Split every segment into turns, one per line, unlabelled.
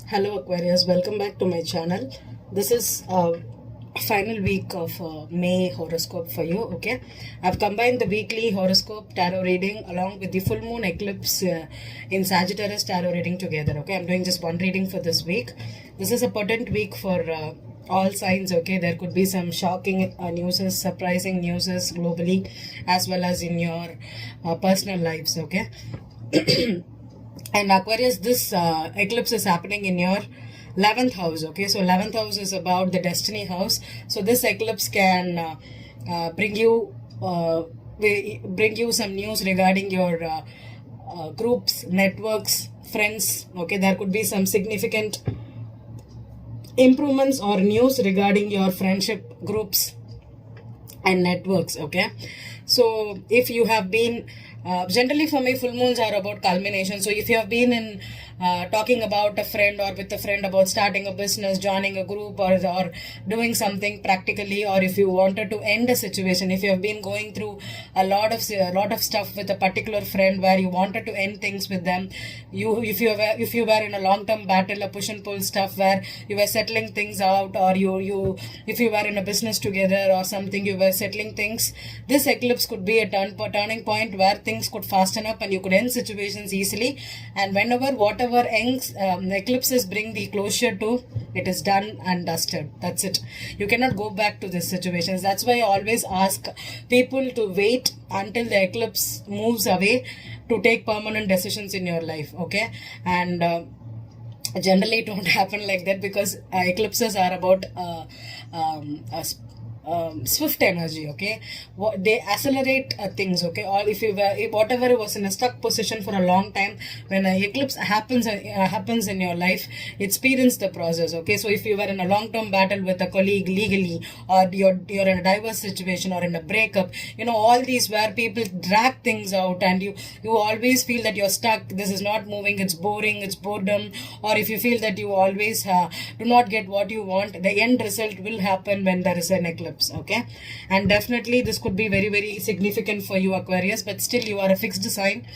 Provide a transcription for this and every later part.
Hello Aquarius, welcome back to my channel. This is final week of May horoscope for you. Okay, I've combined the weekly horoscope tarot reading along with the full moon eclipse in Sagittarius tarot reading together. Okay, I'm doing just one reading for this week. This is a potent week for all signs. Okay, there could be some shocking news, surprising news globally as well as in your personal lives. Okay. And Aquarius, this eclipse is happening in your 11th house. Okay, so 11th house is about the destiny house. So this eclipse can bring you some news regarding your groups, networks, friends. Okay, there could be some significant improvements or news regarding your friendship groups and networks. Okay, so if you have been generally for me full moons are about culmination. So if you have been in talking about a friend or with a friend about starting a business, joining a group, or doing something practically, or if you wanted to end a situation, if you have been going through a lot of stuff with a particular friend where you wanted to end things with them, if you were in a long term battle, a push and pull stuff where you were settling things out, or if you were in a business together or something, you were settling things, this eclipse could be a turning point where things could fasten up and you could end situations easily. And whatever eclipses bring the closure to, it is done and dusted. That's it. You cannot go back to these situations. That's why I always ask people to wait until the eclipse moves away to take permanent decisions in your life. Okay, and generally it don't happen like that, because eclipses are about swift energy. Okay, they accelerate things. Okay, or if whatever was in a stuck position for a long time, when an eclipse happens in your life, experience the process. Okay, so if you were in a long term battle with a colleague legally, or you're in a diverse situation or in a breakup, all these where people drag things out and you always feel that you're stuck, this is not moving, it's boring, it's boredom, or if you feel that you always do not get what you want, the end result will happen when there is an eclipse. Okay, and definitely this could be very, very significant for you, Aquarius, but still you are a fixed sign,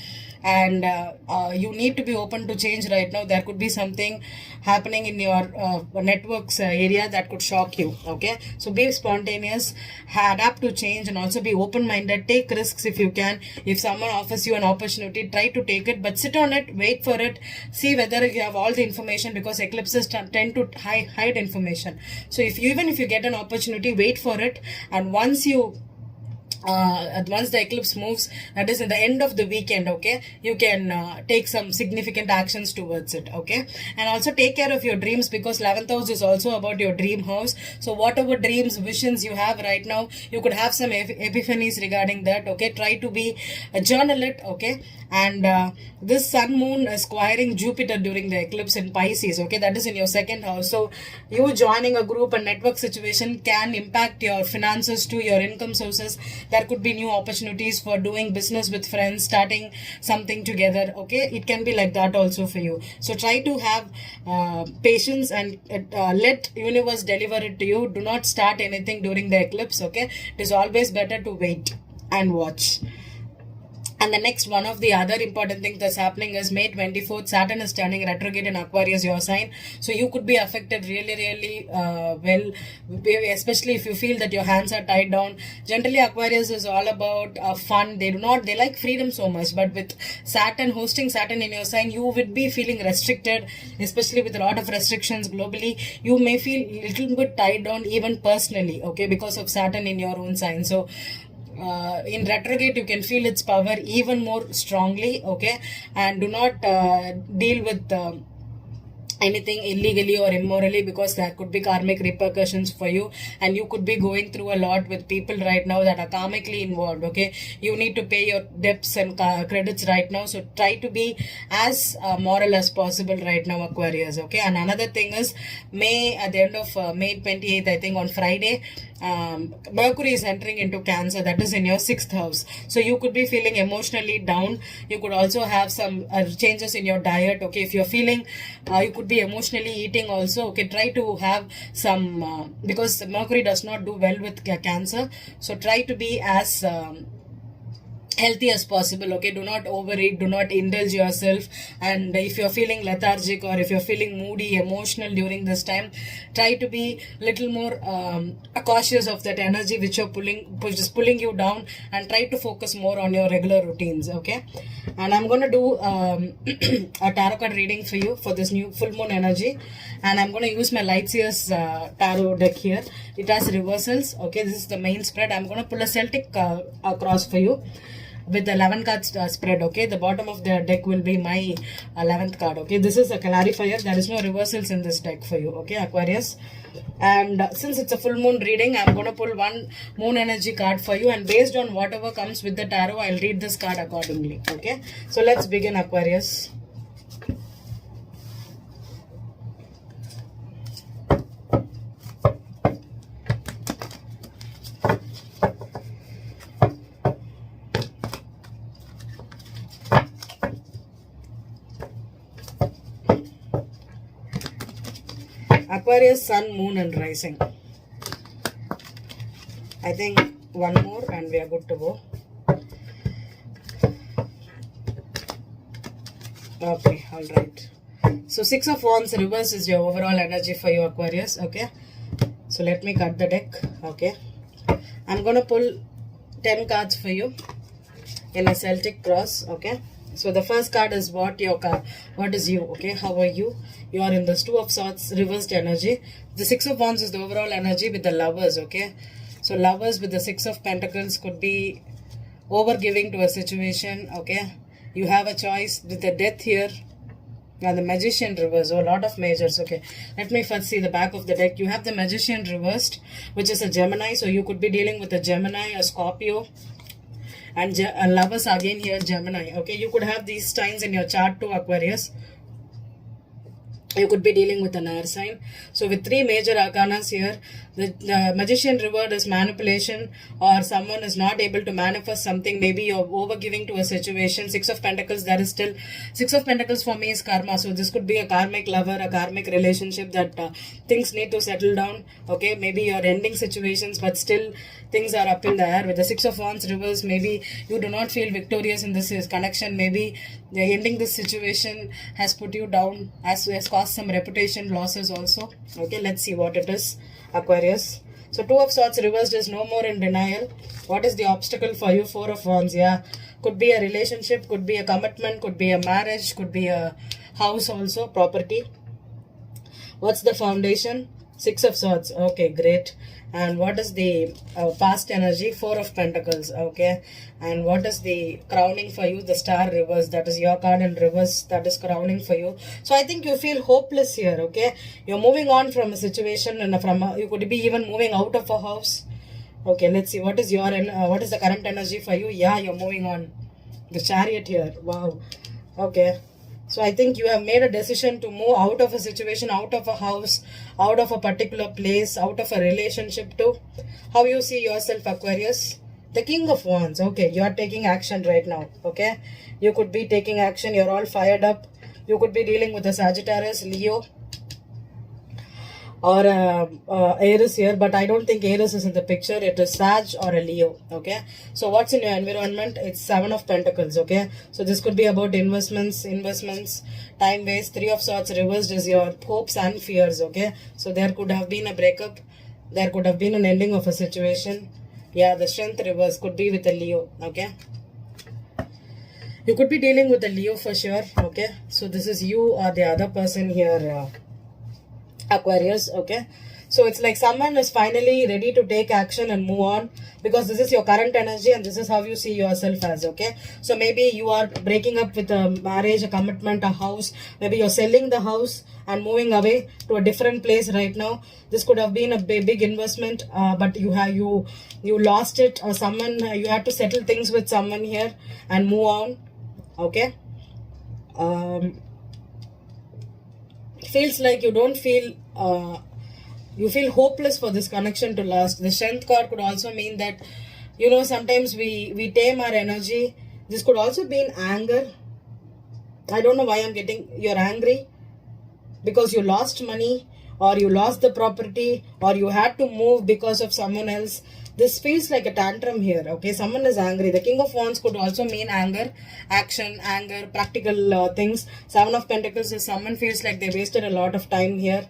and you need to be open to change right now. There could be something happening in your networks area that could shock you. Okay, so be spontaneous, adapt to change, and also be open-minded. Take risks if you can. If someone offers you an opportunity, try to take it, but sit on it, wait for it, see whether you have all the information, because eclipses tend to hide information. So even if you get an opportunity, wait for it, and once the eclipse moves, that is in the end of the weekend, okay, you can take some significant actions towards it. Okay, and also take care of your dreams, because 11th house is also about your dream house. So whatever dreams, visions you have right now, you could have some epiphanies regarding that. Okay, try to be journal it. Okay, and this sun moon is squiring Jupiter during the eclipse in Pisces. Okay, that is in your second house. So you joining a group and network situation can impact your finances to your income sources. There could be new opportunities for doing business with friends, starting something together. Okay, it can be like that also for you. So try to have patience and let universe deliver it to you. Do not start anything during the eclipse. Okay, it is always better to wait and watch. And the next one of the other important things that's happening is May 24th, Saturn is turning retrograde in Aquarius, your sign. So you could be affected really, really well, especially if you feel that your hands are tied down. Generally, Aquarius is all about fun. They like freedom so much. But with hosting Saturn in your sign, you would be feeling restricted, especially with a lot of restrictions globally. You may feel a little bit tied down even personally, okay, because of Saturn in your own sign. So in retrograde you can feel its power even more strongly. Okay, and do not deal with anything illegally or immorally, because there could be karmic repercussions for you, and you could be going through a lot with people right now that are karmically involved. Okay, you need to pay your debts and credits right now, so try to be as moral as possible right now, Aquarius. Okay, and another thing is at the end of May 28th, I think on Friday, Mercury is entering into Cancer, that is in your 6th house. So you could be feeling emotionally down. You could also have some changes in your diet. Okay, if you're feeling you could be emotionally eating also. Okay, try to have some because Mercury does not do well with Cancer, so try to be as healthy as possible. Okay, do not overeat, do not indulge yourself. And if you're feeling lethargic or if you're feeling moody, emotional during this time, try to be little more cautious of that energy which which is pulling you down, and try to focus more on your regular routines. Okay, and I'm going to do a tarot card reading for you for this new full moon energy, and I'm going to use my Lightseers tarot deck here. It has reversals. Okay, this is the main spread. I'm going to pull a Celtic across for you with the 11 cards spread. Okay, the bottom of the deck will be my 11th card. Okay, this is a clarifier. There is no reversals in this deck for you. Okay, Aquarius. And since it's a full moon reading, I'm going to pull one moon energy card for you, and based on whatever comes with the tarot, I'll read this card accordingly. Okay, so let's begin, Aquarius. Aquarius, Sun, Moon and Rising. I think one more and we are good to go. Okay, alright. So 6 of Wands reverse is your overall energy for you, Aquarius. Okay, so let me cut the deck. Okay, I'm going to pull 10 cards for you in a Celtic cross. Okay, so the first card is what is you. Okay, how are you? You are in the Two of Swords reversed energy. The 6 of Wands is the overall energy with the Lovers. Okay, so Lovers with the 6 of Pentacles could be over giving to a situation. Okay, you have a choice with the Death here and the Magician reversed. Oh, a lot of majors. Okay, let me first see the back of the deck. You have the Magician reversed, which is a Gemini. So you could be dealing with a Gemini, a Scorpio, and Lovers again here, Gemini. Okay, you could have these signs in your chart too, Aquarius. You could be dealing with an air sign. So with 3 major arcanas here, the Magician reward is manipulation, or someone is not able to manifest something. Maybe you're overgiving to a situation. 6 of Pentacles, there is still 6 of Pentacles for me is karma. So this could be a karmic lover, a karmic relationship that things need to settle down. Okay, maybe you're ending situations, but still things are up in the air. With the 6 of Wands reverse, maybe you do not feel victorious in this connection. Maybe ending this situation has put you down, has caused some reputation losses also. Okay, let's see what it is, Aquarius. So 2 of Swords reversed is no more in denial. What is the obstacle for you? 4 of Wands. Yeah, could be a relationship, could be a commitment, could be a marriage, could be a house also, property. What's the foundation? 6 of Swords. Okay, great. And what is the past energy? 4 of Pentacles. Okay, and what is the crowning for you? The Star reverse. That is your card in reverse. That is crowning for you. So I think you feel hopeless here. Okay, you're moving on from a situation, and you could be even moving out of a house. Okay, let's see what is what is the current energy for you. Yeah, you're moving on. The Chariot here. Wow. Okay, so I think you have made a decision to move out of a situation, out of a house, out of a particular place, out of a relationship too. How you see yourself, Aquarius? The King of Wands. Okay, you are taking action right now. Okay, you could be taking action. You're all fired up. You could be dealing with a Sagittarius, Leo, or Aries here, but I don't think Aries is in the picture. It is Sag or a Leo. Okay, so what's in your environment? It's 7 of Pentacles. Okay, so this could be about investments, time waste. 3 of Swords reversed is your hopes and fears. Okay, so there could have been a breakup, there could have been an ending of a situation. Yeah, the Strength reverse could be with a Leo. Okay, you could be dealing with a Leo for sure. Okay, so this is you or the other person here, Aquarius. Okay, so it's like someone is finally ready to take action and move on, because this is your current energy and this is how you see yourself as. Okay, so maybe you are breaking up with a marriage, a commitment, a house. Maybe you're selling the house and moving away to a different place right now. This could have been a big investment, but you lost it, or someone, you had to settle things with someone here and move on. Okay, feels like you don't feel you feel hopeless for this connection to last. The Strength card could also mean that, you know, sometimes we tame our energy. This could also be in anger. I don't know why I'm getting, you're angry because you lost money, or you lost the property, or you had to move because of someone else. This feels like a tantrum here, okay? Someone is angry. The King of Wands could also mean anger, action, anger, practical things. Seven of Pentacles is someone feels like they wasted a lot of time here.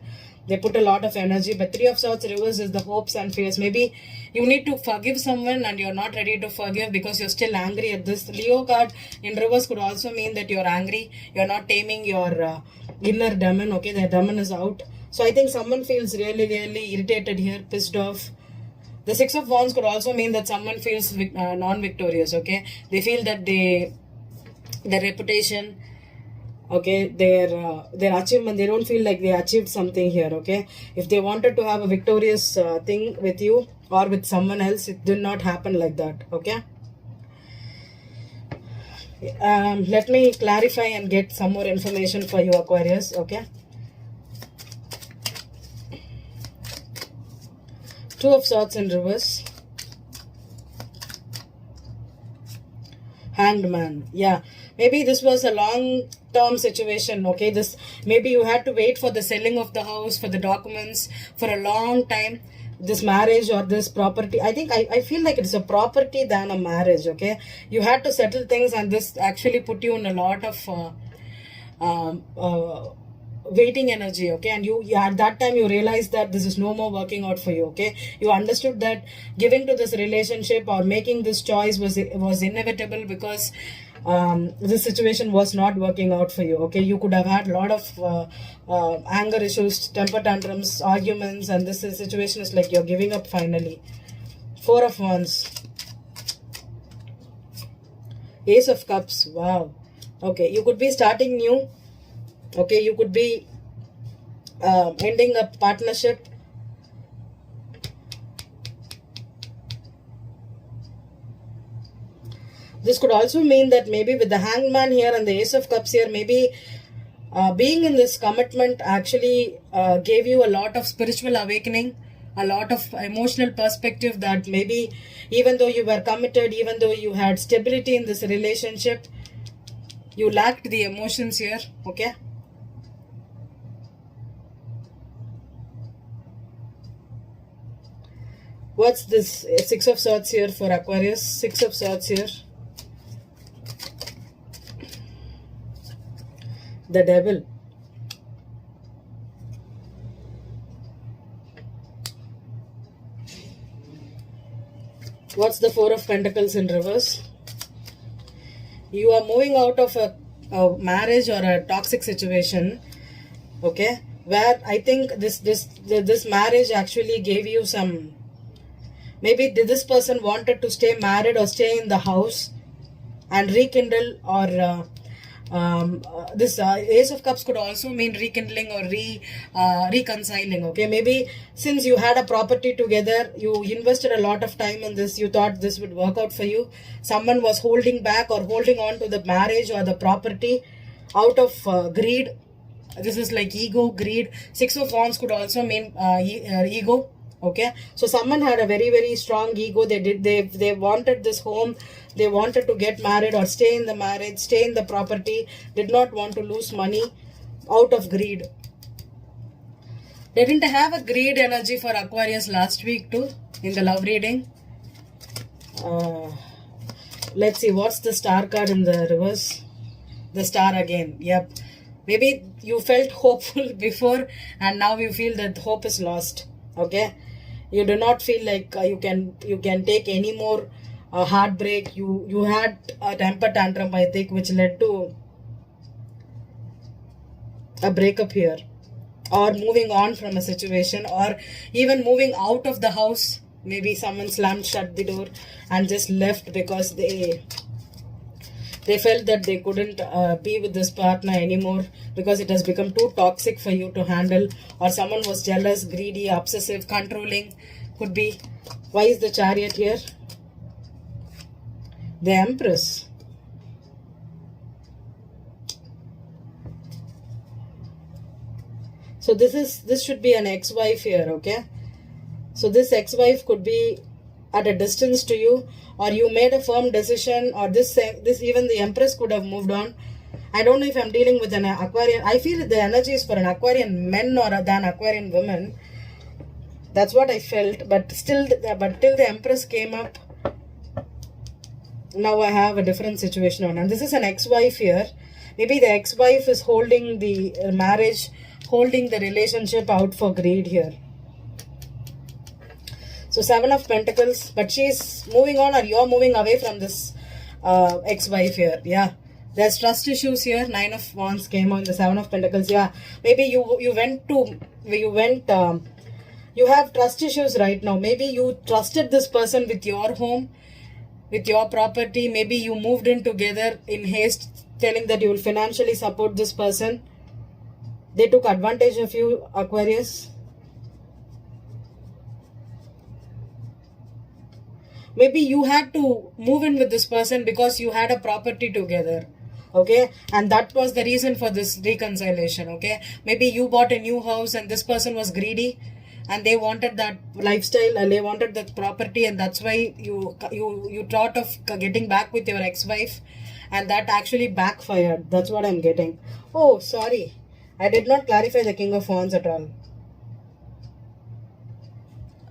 They put a lot of energy. But Three of Swords reverse is the hopes and fears. Maybe you need to forgive someone and you're not ready to forgive because you're still angry at this. Leo card in reverse could also mean that you're angry. You're not taming your inner demon, okay? The demon is out. So I think someone feels really, really irritated here, pissed off. The Six of Wands could also mean that someone feels non-victorious, okay? They feel that their reputation, okay, their achievement, they don't feel like they achieved something here, okay? If they wanted to have a victorious thing with you or with someone else, it did not happen like that, okay? Let me clarify and get some more information for you, Aquarius, okay? Two of Swords in reverse. Hanged Man. Yeah. Maybe this was a long-term situation, okay? This maybe you had to wait for the selling of the house, for the documents, for a long time. This marriage or this property. I think I feel like it's a property than a marriage, okay? You had to settle things and this actually put you in a lot of waiting energy, okay? And you at that time you realized that this is no more working out for you, okay? You understood that giving to this relationship or making this choice was inevitable because this situation was not working out for you, okay? You could have had a lot of anger issues, temper tantrums, arguments, and this situation is like you're giving up finally. Four of Wands. Ace of Cups. Wow. Okay, you could be starting new. Okay, you could be ending a partnership. This could also mean that maybe with the Hanged Man here and the Ace of Cups here, maybe being in this commitment actually gave you a lot of spiritual awakening, a lot of emotional perspective that maybe even though you were committed, even though you had stability in this relationship, you lacked the emotions here, okay? What's this Six of Swords here for Aquarius? Six of Swords here. The Devil. What's the Four of Pentacles in reverse? You are moving out of a marriage or a toxic situation, okay? Where I think this marriage actually gave you some. Maybe this person wanted to stay married or stay in the house and rekindle or this Ace of Cups could also mean rekindling or reconciling, okay? Maybe since you had a property together, you invested a lot of time in this, you thought this would work out for you. Someone was holding back or holding on to the marriage or the property out of greed. This is like ego, greed. Six of Wands could also mean ego. Okay, so someone had a very, very strong ego. They wanted this home. They wanted to get married or stay in the marriage, stay in the property. Did not want to lose money out of greed. They didn't have a greed energy for Aquarius last week too in the love reading. Let's see, what's the Star card in the reverse? The Star again. Yep. Maybe you felt hopeful before and now you feel that hope is lost. Okay. You do not feel like you can take any more heartbreak. You had a temper tantrum, I think, which led to a breakup here, or moving on from a situation, or even moving out of the house. Maybe someone slammed shut the door and just left because they felt that they couldn't be with this partner anymore because it has become too toxic for you to handle, or someone was jealous, greedy, obsessive, controlling. Could be. Why is the Chariot here? The Empress. So this should be an ex-wife here, okay? So this ex-wife could be at a distance to you, or you made a firm decision, or this even the Empress could have moved on. I don't know if I'm dealing with an Aquarian. I feel the energy is for an Aquarian men or than Aquarian women. That's what I felt. But still, but till the Empress came up, now I have a different situation on. And this is an ex-wife here. Maybe the ex-wife is holding the marriage, holding the relationship out for greed here. So 7 of Pentacles, but she's moving on, or you're moving away from this ex-wife here. Yeah, there's trust issues here. 9 of Wands came on the 7 of Pentacles. Yeah, maybe you have trust issues right now. Maybe you trusted this person with your home, with your property. Maybe you moved in together in haste, telling that you will financially support this person. They took advantage of you, Aquarius. Maybe you had to move in with this person because you had a property together. Okay, and that was the reason for this reconciliation. Okay, maybe you bought a new house and this person was greedy and they wanted that lifestyle and they wanted that property, and that's why you thought of getting back with your ex-wife, and that actually backfired. That's what I'm getting. Oh, sorry, I did not clarify the King of Wands at all.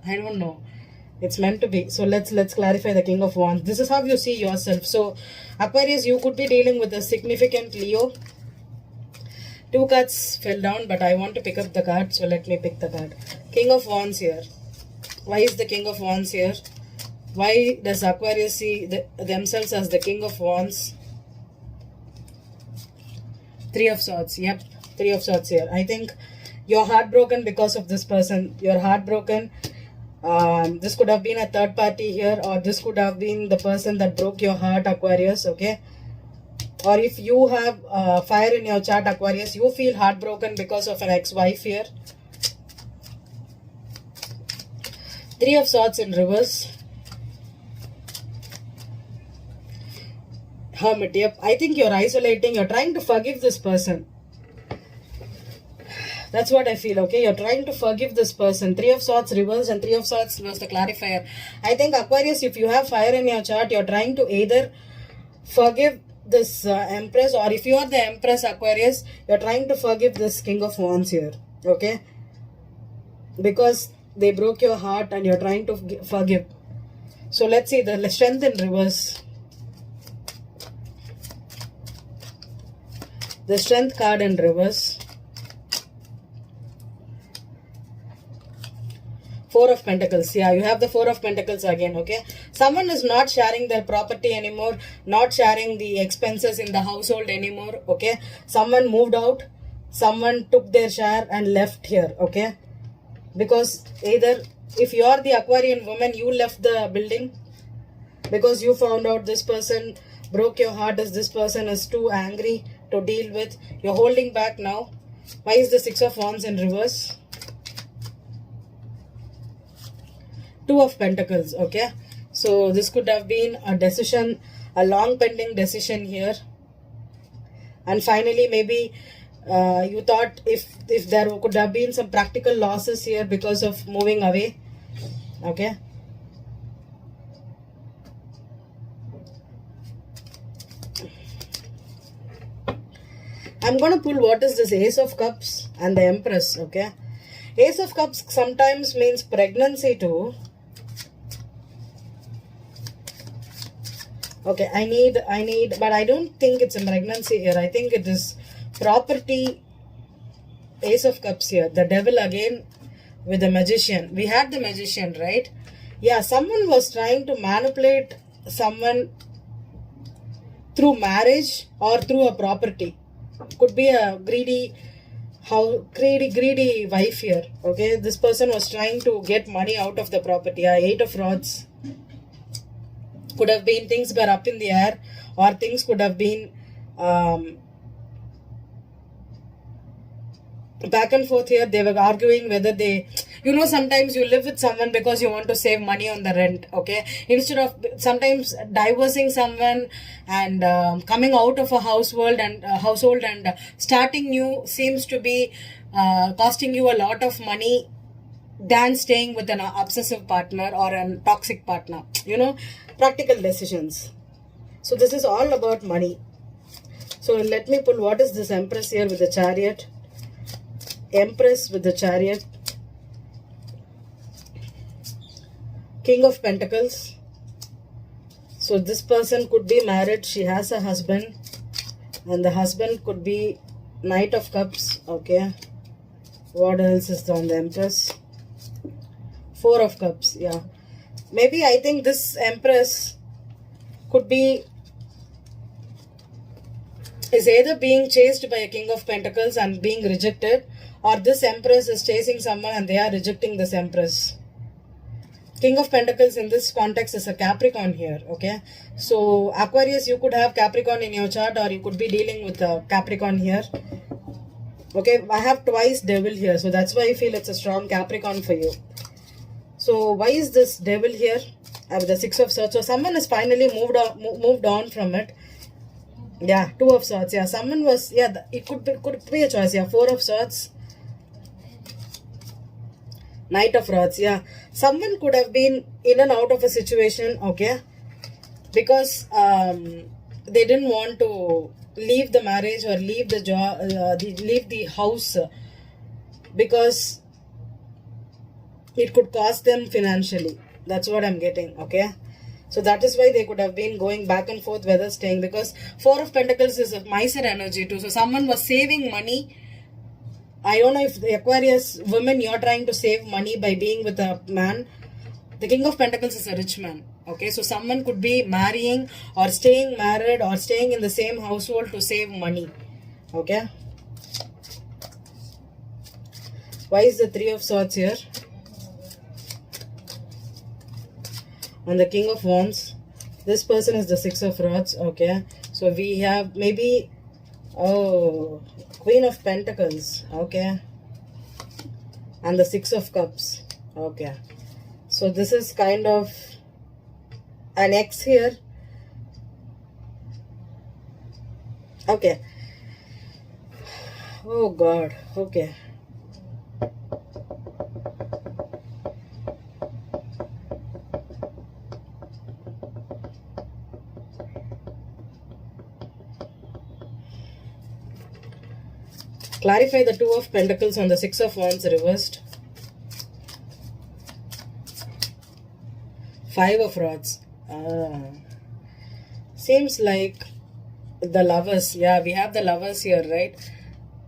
I don't know. It's meant to be. So let's clarify the King of Wands. This is how you see yourself. So Aquarius, you could be dealing with a significant Leo. 2 cards fell down, but I want to pick up the card, so let me pick the card. King of Wands here. Why is the King of Wands here? Why does Aquarius see themselves as the King of Wands? 3 of Swords. Yep, 3 of Swords here. I think you're heartbroken because of this person. You're heartbroken. This could have been a third party here, or this could have been the person that broke your heart, Aquarius. Okay, or if you have fire in your chart, Aquarius, you feel heartbroken because of an ex-wife here. 3 of Swords in reverse. Hermit. Yep, I think you're isolating. You're trying to forgive this person. That's what I feel. Okay, you're trying to forgive this person. 3 of Swords reverse and 3 of Swords was the clarifier. I think, Aquarius, if you have fire in your chart, you're trying to either forgive this Empress, or if you are the Empress, Aquarius, you're trying to forgive this King of Wands here. Okay, because they broke your heart and you're trying to forgive. So let's see the Strength in reverse. The Strength card in reverse. 4 of Pentacles. Yeah, you have the 4 of Pentacles again. Okay, someone is not sharing their property anymore, not sharing the expenses in the household anymore. Okay, someone moved out, someone took their share and left here. Okay, because either if you are the Aquarian woman, you left the building because you found out this person broke your heart, as this person is too angry to deal with. You're holding back now. Why is the 6 of Wands in reverse? 2 of Pentacles. Okay, so this could have been a decision, a long pending decision here, and finally maybe you thought if there could have been some practical losses here because of moving away. Okay, I'm going to pull what is this Ace of Cups and the Empress. Okay, Ace of Cups sometimes means pregnancy too. Okay, I need, but I don't think it's a pregnancy here. I think it is property. Ace of Cups here. The Devil again with the Magician. We had the Magician, right? Yeah, someone was trying to manipulate someone through marriage or through a property. Could be a greedy wife here. Okay, this person was trying to get money out of the property. 8 of Rods. Could have been things were up in the air, or things could have been back and forth here. They were arguing whether they, sometimes you live with someone because you want to save money on the rent. Okay, instead of sometimes divorcing someone and coming out of a household and starting new seems to be costing you a lot of money than staying with an obsessive partner or a toxic partner. Practical decisions. So this is all about money. So let me pull what is this Empress here with the Chariot. Empress with the Chariot. King of Pentacles. So this person could be married. She has a husband. And the husband could be Knight of Cups. Okay. What else is on the Empress? Four of Cups. Yeah. Maybe I think this Empress could be is either being chased by a King of Pentacles and being rejected, or this Empress is chasing someone and they are rejecting this Empress. King of Pentacles in this context is a Capricorn here, okay? So, Aquarius, you could have Capricorn in your chart, or you could be dealing with a Capricorn here. Okay, I have twice Devil here, so that's why I feel it's a strong Capricorn for you. So, why is this Devil here? I have the Six of Swords. So, someone has finally moved on from it. Yeah, Two of Swords. Yeah, someone was, yeah, it could be a choice. Yeah, Four of Swords. Knight of Rods. Yeah, someone could have been in and out of a situation, okay, because they didn't want to leave the marriage or leave the job, leave the house, because it could cost them financially. That's what I'm getting, okay? So that is why they could have been going back and forth whether staying, because Four of Pentacles is a miser energy too. So someone was saving money. I don't know if the Aquarius women, you're trying to save money by being with a man. The King of Pentacles is a rich man. Okay, so someone could be marrying or staying married or staying in the same household to save money. Okay. Why is the Three of Swords here? And the King of Wands. This person is the Six of Rods. Okay. So we have maybe, oh, Queen of Pentacles. Okay. And the Six of Cups. Okay. So this is kind of an ex here. Okay. Oh God. Okay. Clarify the Two of Pentacles on the Six of Wands reversed. Five of Rods. Seems like the Lovers. Yeah, we have the Lovers here, right?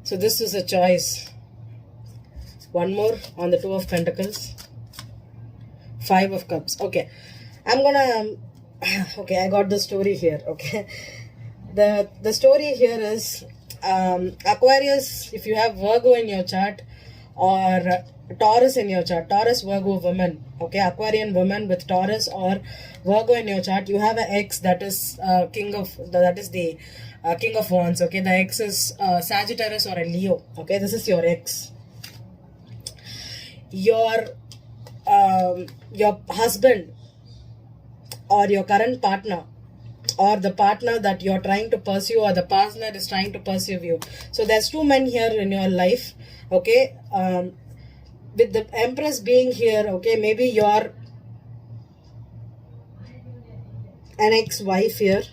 So this is a choice. One more on the Two of Pentacles. Five of Cups. Okay. I'm gonna... okay, I got the story here. Okay. The story here is... Aquarius, if you have Virgo in your chart, or Taurus in your chart, Taurus, Virgo woman, okay, Aquarian woman with Taurus or Virgo in your chart, you have an ex that is the King of Wands, okay, the ex is Sagittarius or a Leo, okay, this is your ex. Your husband or your current partner, or the partner that you're trying to pursue, or the partner is trying to pursue you. So there's two men here in your life, okay, with the Empress being here, okay, maybe you're an ex-wife here,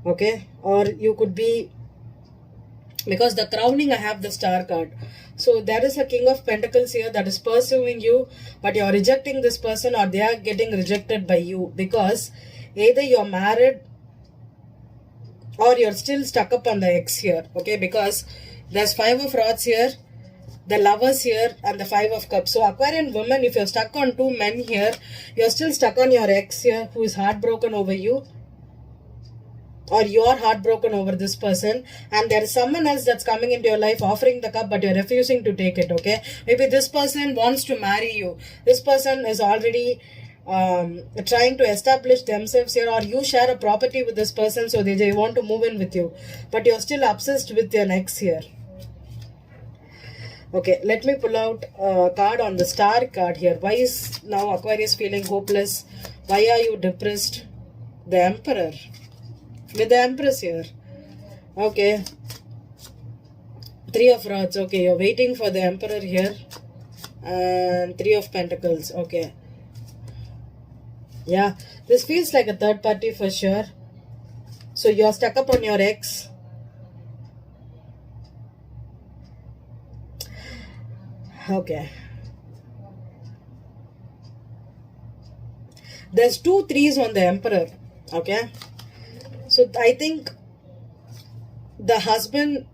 okay, or you could be, because the crowning I have the Star card. So there is a King of Pentacles here that is pursuing you, but you're rejecting this person, or they are getting rejected by you, because either you're married or you're still stuck up on the ex here, okay, because there's Five of Rods here, the Lovers here, and the Five of Cups. So Aquarian woman, if you're stuck on two men here, you're still stuck on your ex here who is heartbroken over you, or you're heartbroken over this person, and there is someone else that's coming into your life offering the cup, but you're refusing to take it, okay? Maybe this person wants to marry you. This person is already trying to establish themselves here, or you share a property with this person, so they want to move in with you, but you're still obsessed with your ex here. Okay, let me pull out a card on the Star card here. Why is now Aquarius feeling hopeless? Why are you depressed? The Emperor. With the Empress here. Okay. Three of Rods. Okay, you're waiting for the Emperor here. And Three of Pentacles. Okay. Yeah, this feels like a third party for sure. So you're stuck up on your ex. Okay. There's 2 3s on the Emperor. Okay, so I think the husband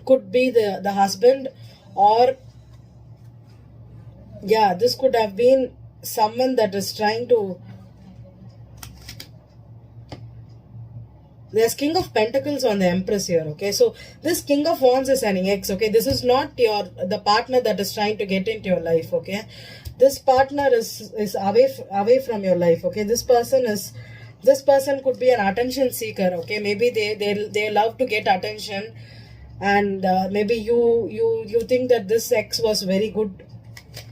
could be the husband, or yeah, this could have been someone that is trying to. There's King of Pentacles on the Empress here. Okay, so this King of Wands is an ex. Okay, this is not the partner that is trying to get into your life. Okay, this partner is away from your life. Okay, this person could be an attention seeker. Okay, maybe they love to get attention, and maybe you think that this ex was very good,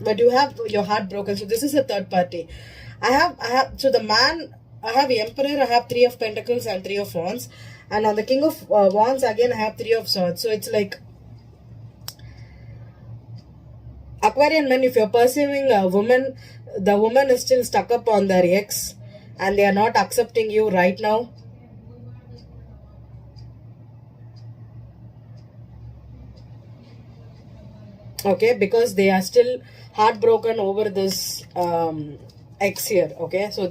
but you have your heart broken. So this is a third party. I have so the man, I have Emperor, I have 3 of Pentacles and 3 of Wands, and on the King of Wands again I have 3 of Swords. So it's like Aquarian men, if you're pursuing a woman, the woman is still stuck up on their ex and they are not accepting you right now. Okay, because they are still heartbroken over this ex here. Okay, so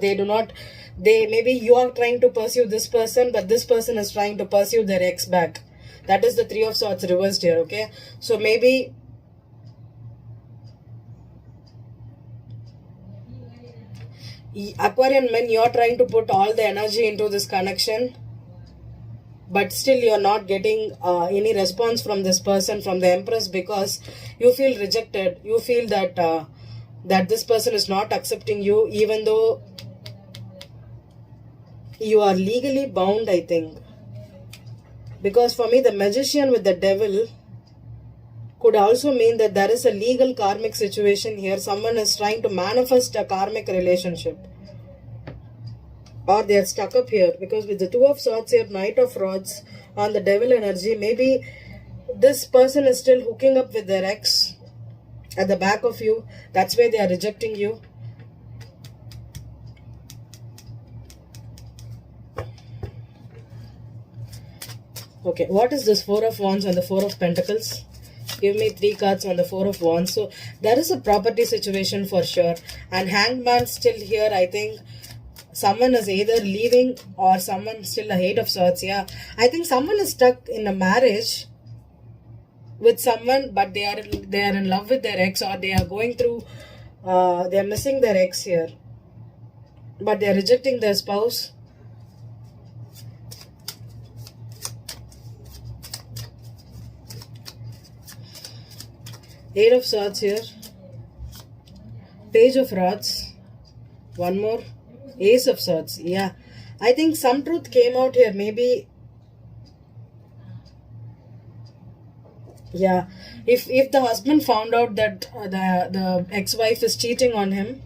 maybe you are trying to pursue this person, but this person is trying to pursue their ex back. That is the 3 of Swords reversed here. Okay, so maybe Aquarian men, you're trying to put all the energy into this connection, but still you're not getting any response from this person, from the Empress, because you feel rejected. You feel that that this person is not accepting you, even though you are legally bound, I think. Because for me, the Magician with the Devil could also mean that there is a legal karmic situation here. Someone is trying to manifest a karmic relationship, or they are stuck up here, because with the 2 of Swords here, Knight of Rods on the Devil energy, maybe this person is still hooking up with their ex at the back of you. That's why they are rejecting you. Okay, what is this 4 of Wands and the 4 of Pentacles? Give me 3 cards on the 4 of Wands. So there is a property situation for sure, and Hanged Man still here. I think someone is either leaving or someone still a 8 of Swords. Yeah, I think someone is stuck in a marriage with someone, but they are in love with their ex, or they are going through they are missing their ex here, but they are rejecting their spouse. Eight of Swords here, Page of Rods, one more, Ace of Swords. Yeah, I think some truth came out here. Maybe, yeah, if the husband found out that the ex-wife is cheating on him,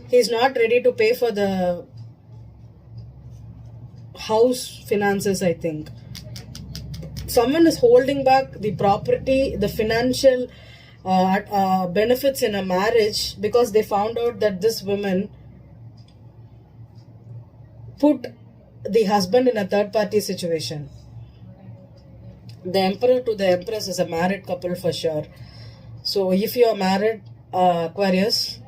he's not ready to pay for the house finances, I think. Someone is holding back the property, the financial benefits in a marriage, because they found out that this woman put the husband in a third party situation. The Emperor to the Empress is a married couple for sure. So if you are married, Aquarius,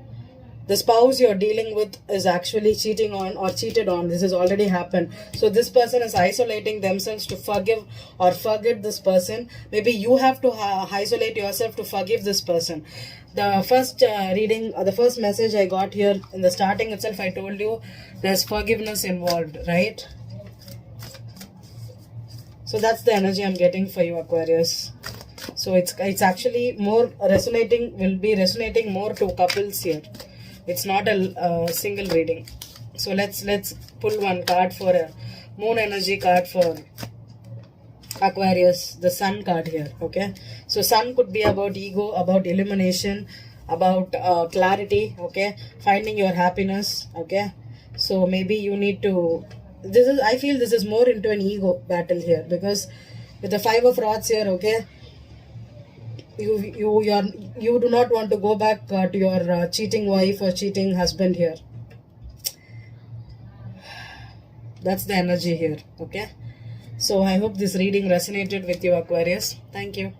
the spouse you're dealing with is actually cheating on or cheated on. This has already happened. So this person is isolating themselves to forgive or forget this person. Maybe you have to isolate yourself to forgive this person. The first reading, the first message I got here in the starting itself, I told you there's forgiveness involved, right? So that's the energy I'm getting for you, Aquarius. So it's actually more resonating, will be resonating more to couples here. It's not a single reading. So let's pull one card for a moon energy card for Aquarius, the Sun card here. Okay, so Sun could be about ego, about elimination, about clarity. Okay, finding your happiness. Okay, so maybe you need to. I feel this is more into an ego battle here, because with the 5 of Rods here. Okay, you do not want to go back to your cheating wife or cheating husband here. That's the energy here. Okay, so I hope this reading resonated with you, Aquarius. Thank you.